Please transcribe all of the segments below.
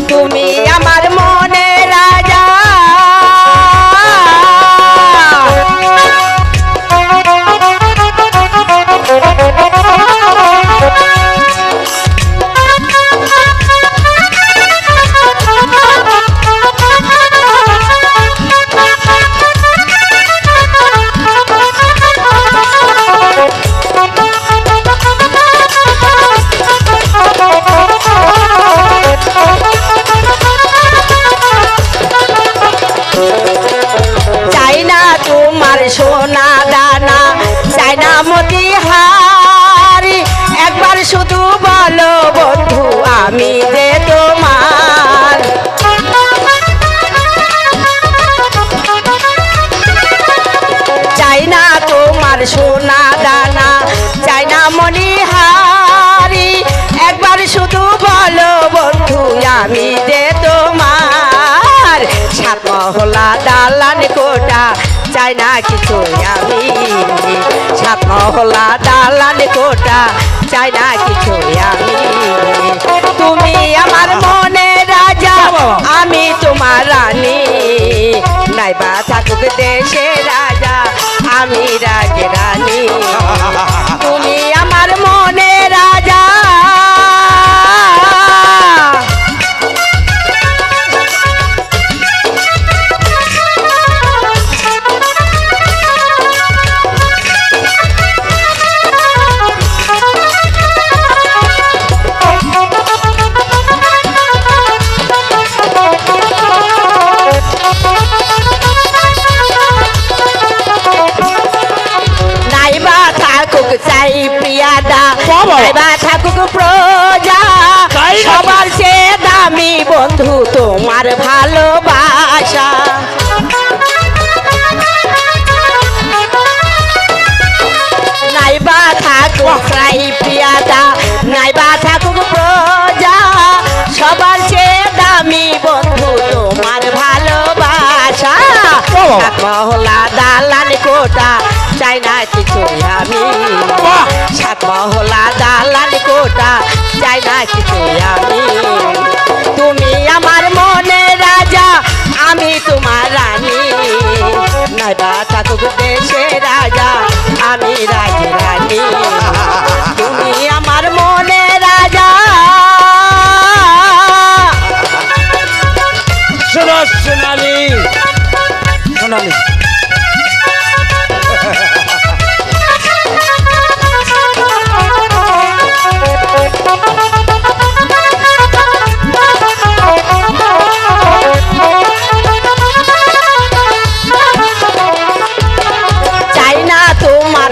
তুমি আমার মনে রাজা সোনা দানা চাই না মতিহারি একবার শুধু বলো বন্ধু আমি যে তোমার চাই না তোমার সোনা দানা চাই না মনিহারি একবার শুধু বলো বন্ধু আমি যে তোমার সাত মহলা দালান কোটা চাই না কিছু আমি সাত মহলা দালান কোটা চাই না কিছু আমি তুমি আমার মনে রাজা আমি তোমার রানী নাইবা থাকুক দেশে রাজা আমি রাজ রানী তুমি আমার মনে রাজা চাই প্রিয়াদা নাইবা থাকুক প্রজা সবার চেয়ে দামি বন্ধু তোমার ভালোবাসা নাইবা থাকুক চাই প্রিয়াদা নাইবা থাকুক প্রজা সবার চেয়ে দামি বন্ধু তোমার ভালোবাসা সাত মহলা দালান কোটা চাই না কিছু আমি সাত মহলা দালান কোটা চাই না কিছু আমি তুমি আমার মনে রাজা আমি তোমার রানী নাইবা থাকুক দেশে রাজা আমি রাজ রানী তুমি আমার মনে রাজা সোনালি সোনালি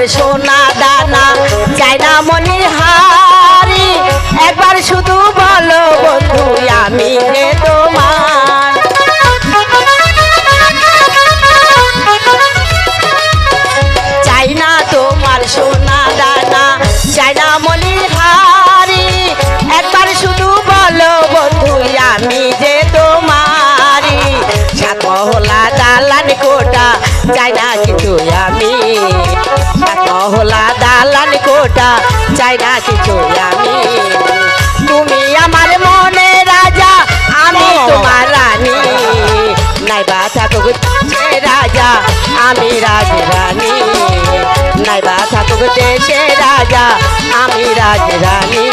সোনা দানা চাই না মনিহারি একবার শুধু বলো বন্ধু আমি যে তোমার চাই না তোমার সোনা দানা চাই না মনিহারি একবার শুধু বলো বন্ধু আমি যে তোমারি সাত মহলা দালান কোটা চাই না কিছু আমি সাত মহলা দালান কোটা চাই না কিছু আমি তুমি আমার মনে রাজা আমি তোমার রানী নাইবা থাকুক রাজা আমি রাজ রানী নাইবা থাকুক দেশে রাজা আমি রাজ রানী